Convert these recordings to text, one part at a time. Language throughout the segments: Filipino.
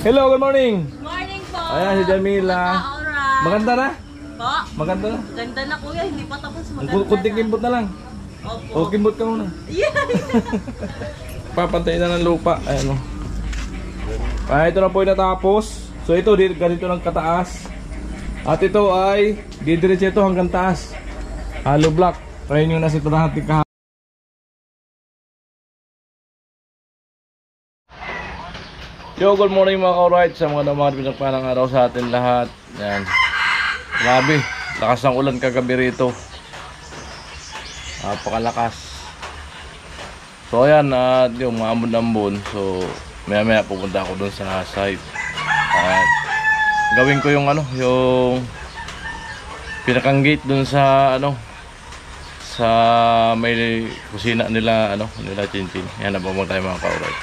Hello, good morning. Morning po. Ayan si Jamila. Alright. Maganda na? Po? Maganda na? Ganda na kuya, hindi pa tapos maganda Kunting na. kimbot na lang. Opo. O, kimbot ka muna. Yeah. Papantayin na ng lupa. Ayan o. Ito na po yung natapos. So ito, ganito lang kataas. At ito ay didiretso ito hanggang taas. Hollow block. Ayun yung nasa ito natin kahapon. Yo, good morning mga ka-alright sa mga naman pinagpalang araw sa atin lahat. Yan. Grabe, lakas ng ulan kagabi rito. Napakalakas. So ayan, yung mga ambon-ambon. So maya-maya pupunta ako dun sa site. At gawin ko yung yung pinakang gate dun sa sa may kusina nila nila Chinchin. Yan, nababang tayo mga ka-alright.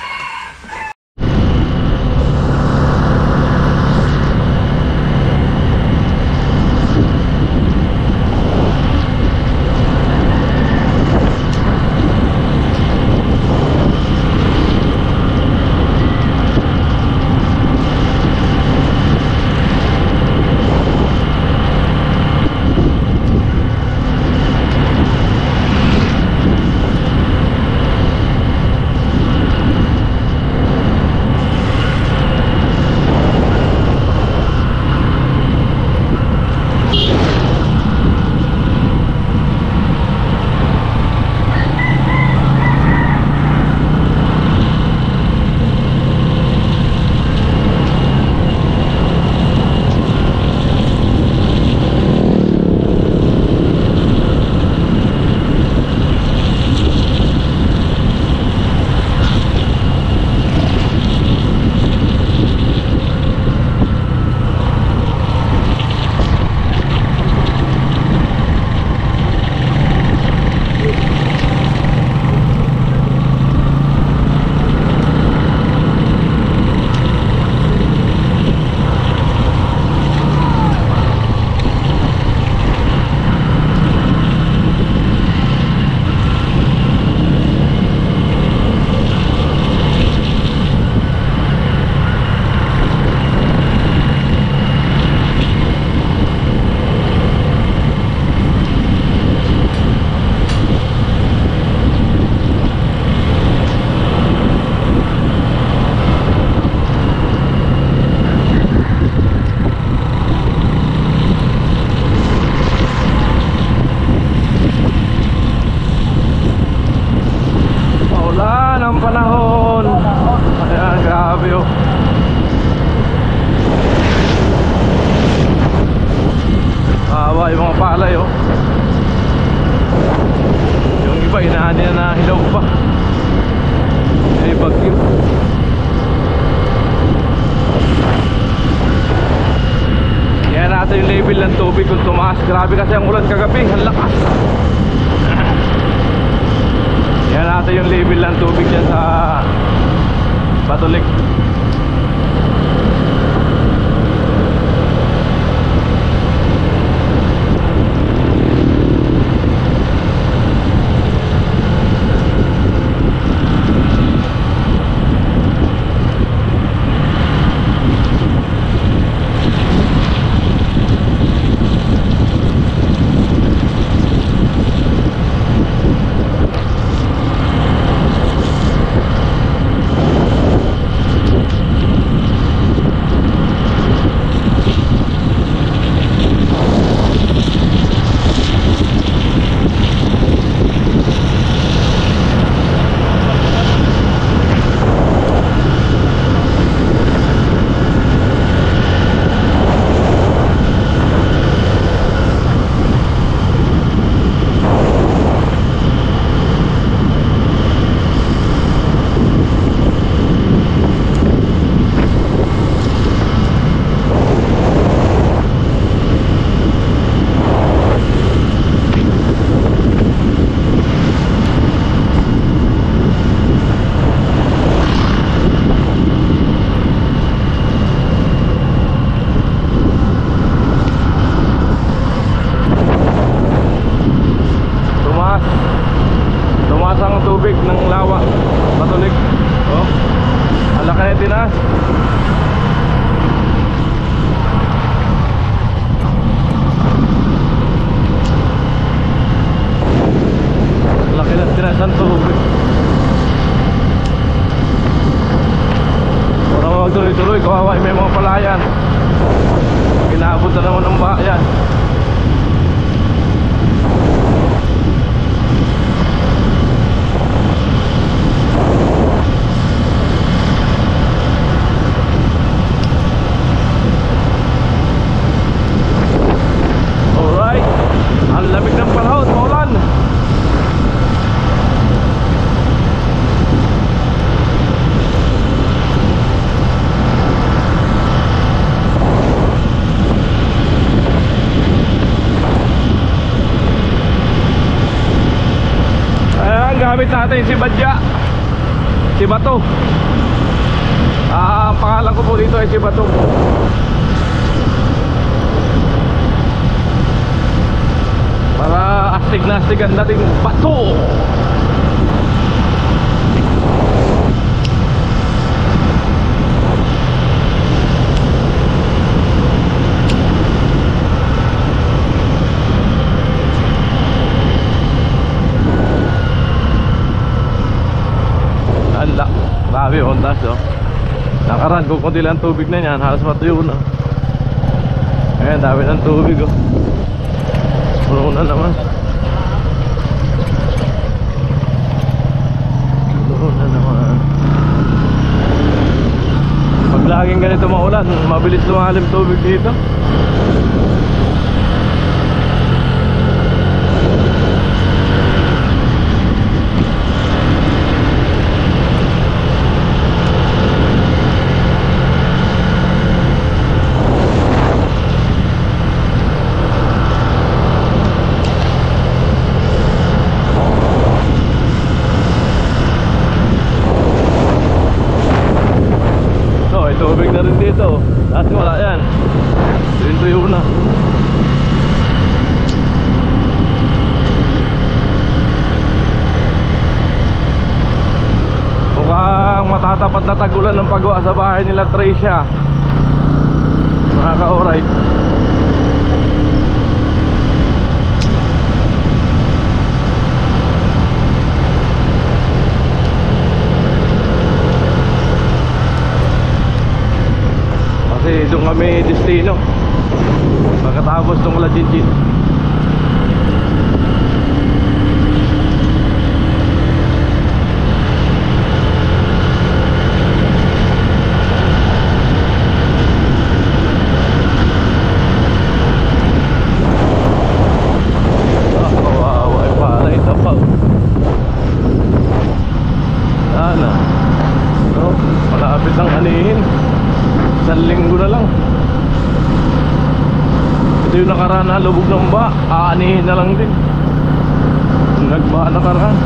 Panahon. Ayan, grabe oh. Awa yung mga palay oh. Yung iba inaani na hilaw pa. May bagyo. Yan natin yung level ng tubig kung tumaas. Grabe kasi ang ulan kagabi, ang lakas. Yan natin yung level ng tubig dyan sa Batulik. Laki ng tinasan tubig. Para magtuloy-tuloy, kawawa may mga palayan. Kinaabot na naman ng bayan. Alright, ang lamig ng panahon, maulan. Ayan, gamit natin si Badya, si Bato. Ang pangalan ko po dito ay si Bato. Para astig na astigan natin bato. Ala, grabe yung ondas oh. Nakaraan kung kunti lang tubig na yan, halos matuyo na. Ayan, dami ng tubig oh. Puno na naman. Puno na naman. Pag laging ganito maulan, mabilis lumalim tubig dito. Tubig na rin dito. Dati wala yan. Tuyo na. Mukhang matatapat na tagulan ng paggawa sa bahay nila Tricia. Mga ka-alright. Kasi doon kami destino pagkatapos ng Lajinjin. Kawawa ay para itapaw. Sana no? Malapit ang anihin. Isang linggo na lang. Ito yung nakaraan na lubog ng ba, aanihin na lang din. Nagba nakaraan.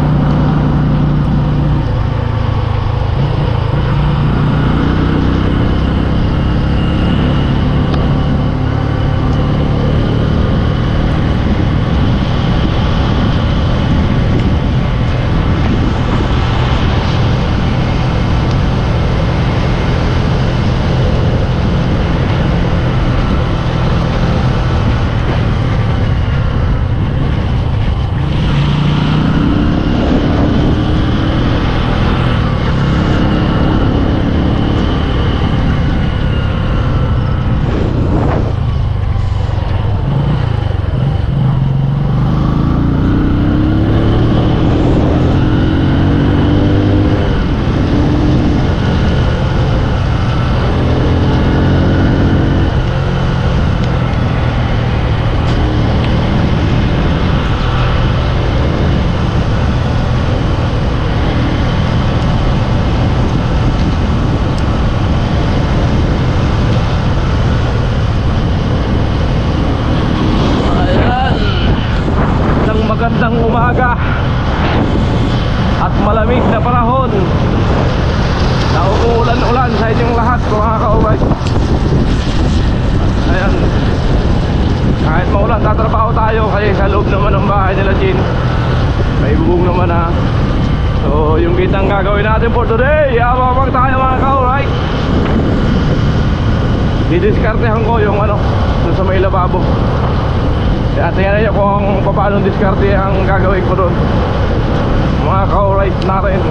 magandang umaga at malamig na panahon na umuulan-ulan sa inyong lahat mga kaubay. Ayan, kahit maulan tatrabaho tayo kasi sa loob naman ng bahay nila Jin may bubong naman na So yung kitang gagawin natin for today, abang tayo mga ka-alright. Didiskartehan ko yung ano dun sa may lababo. Kaya tingnan nyo kung paano diskarte ang gagawin ko doon, mga ka-alright natin.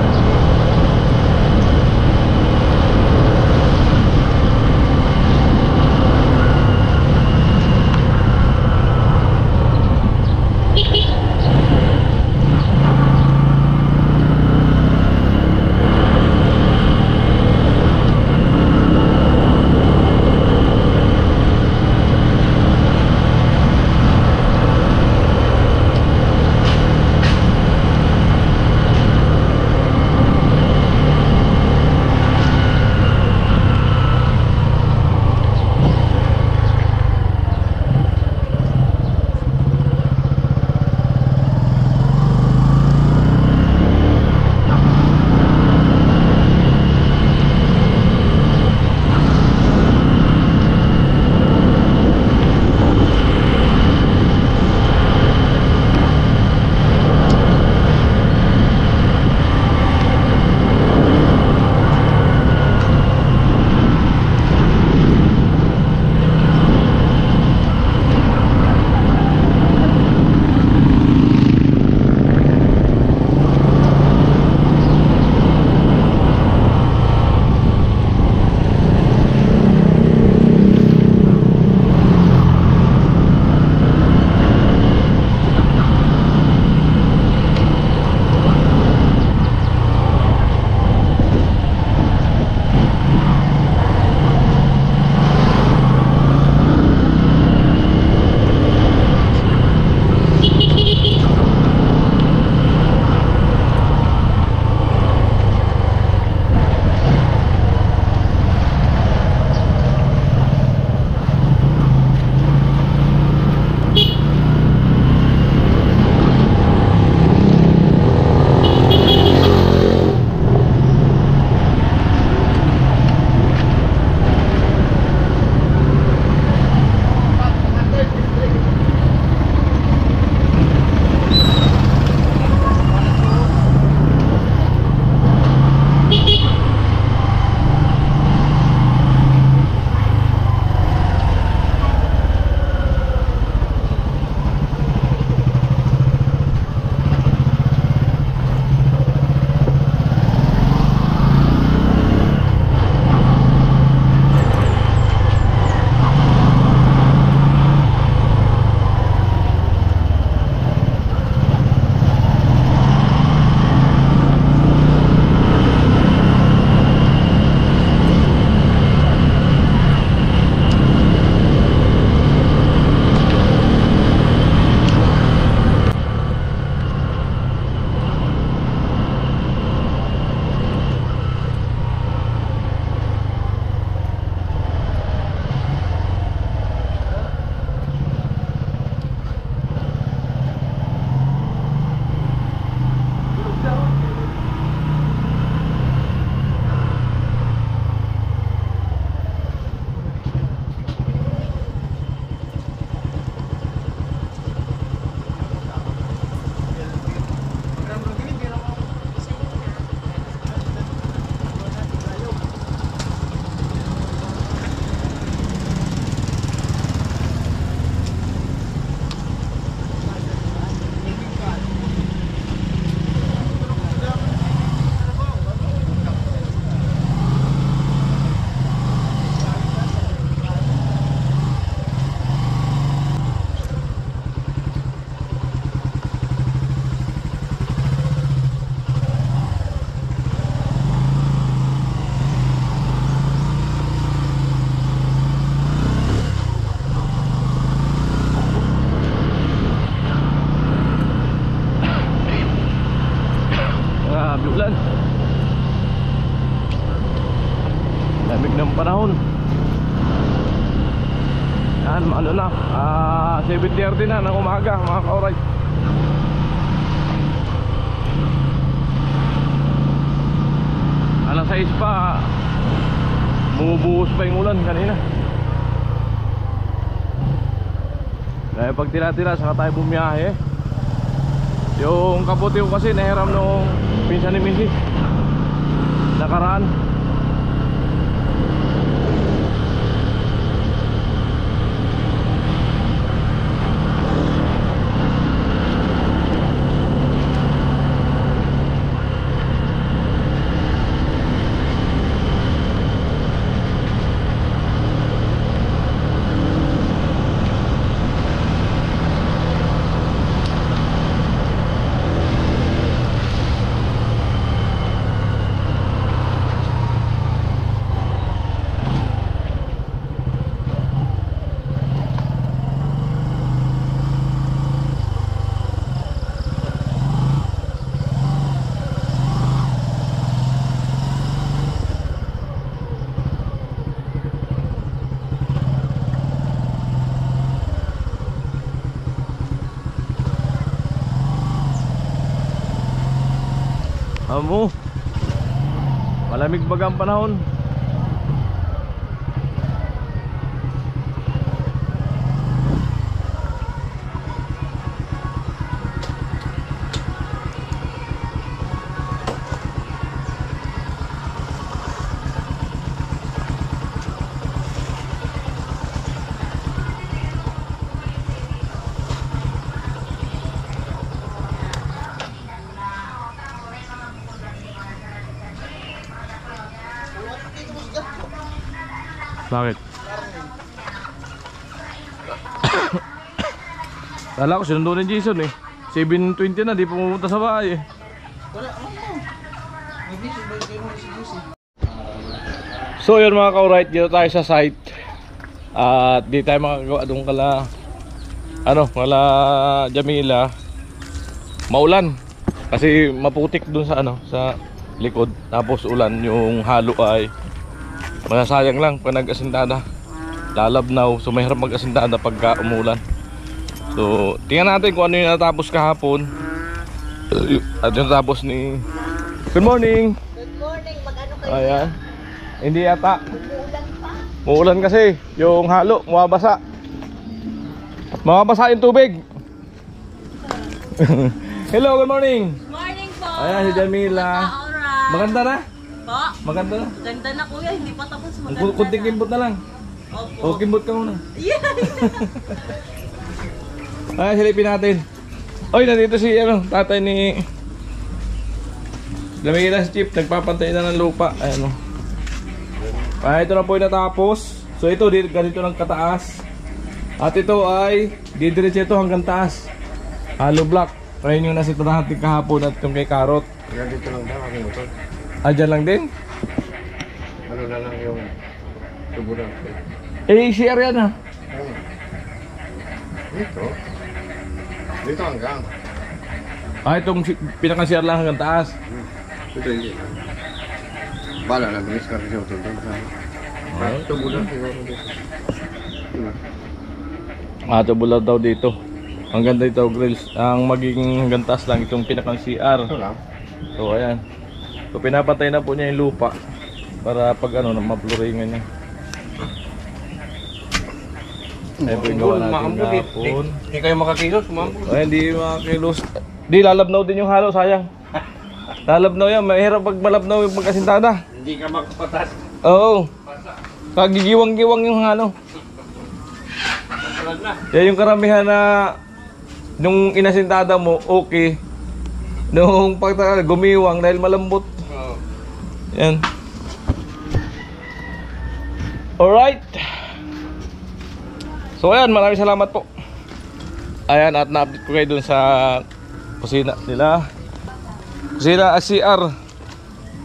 ulan. Lamig ng panahon. Yan, ano na, 7:30 na ng umaga mga ka-alright. Alas 6 pa, bumubuhos pa yung ulan kanina. Kaya pag tira-tira saka tayo bumiyahe. Yung kaputi ko kasi nahiram nung pinsan ni Missy nakaraan. Amo, malamig bagang panahon. Bakit? Kala ko sinundo ni Jason eh. 7:20 na, di pumunta sa bahay eh. So yun mga ka-alright, dito tayo sa site. At di tayo makagawa doon kala Jamila. Maulan. Kasi maputik doon sa likod. Tapos ulan, yung halo ay masasayang lang pag nag-asintada, lalabnaw, so mahirap mag-asintada pagka umulan. So tingnan natin kung ano yung natapos kahapon at yung natapos ni... Good morning! Good morning, mag-ano kayo? Ayan, hindi yata Umuulan pa? muulan kasi yung halo, mababasa yung tubig. Hello, good morning! Morning po! Ayan si Jamila. Alright! Maganda na? Po? Maganda na? Ganda na kuya, hindi pa tapos maganda Kunting na. kimbot na lang. Opo. O, kimbot ka muna. Yeah! Ay, silipin natin. Oy, nandito si tatay ni Jamila, si Chip, nagpapantay na ng lupa. Ayan o. Ito na po yung natapos. So ito, ganito lang kataas. At ito ay didiretso ito hanggang taas. Hollow block. Ayun yung nasita natin kahapon at yung kay Karot. Dito lang daw aking motor. Dyan lang din? Ano na lang yung tubo na. Share yan ah. Dito? Dito hanggang. Itong pinaka-share lang hanggang taas. Ito hindi. Bala na, bilis ka rin siya motor. Tubo na siguro dito. Diba? Tubular daw dito. Ang ganda ito, grills. Ang magiging hanggang taas lang itong pinaka-CR. Ito lang. So ayan. So pinapatay na po niya yung lupa para pag ma-floringan niya. Ayun po yung gawa natin kahapon. Hindi kayo makakilos, ma'am. Ay, hindi makakilos. Di, lalabnaw din yung halo, sayang. Lalabnaw yan, mahirap pag malabnaw yung pagkasintada. Hindi ka makapatas. Oo. Kagigiwang-giwang yung halo. Yan yung karamihan na nung inasintada mo, okay. Nung gumiwang dahil malambot. Yan. Alright. So ayan, maraming salamat po. Ayan, at na-update ko kayo dun sa kusina nila. Kusina CR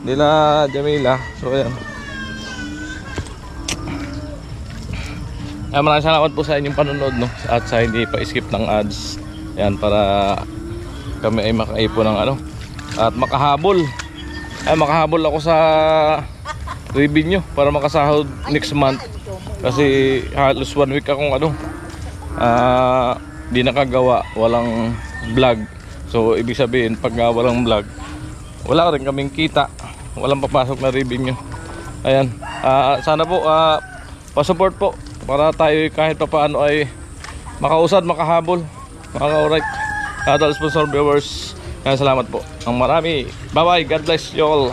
nila Jamila. So ayan. Ayan, maraming salamat po sa inyong panonood, no? At sa hindi pa skip ng ads. Ayan, para kami ay makaipon ng at makahabol. Ay, makahabol ako sa revenue para makasahod next month. Kasi halos 1 week akong di nakagawa, walang vlog. So ibig sabihin pag walang vlog, wala rin kaming kita, walang papasok na revenue. Ayan, sana po pa-support po para tayo kahit papaano ay makausad, makahabol. Alright. at all sponsor viewers. Kaya salamat po ang marami. Bye bye, God bless you all.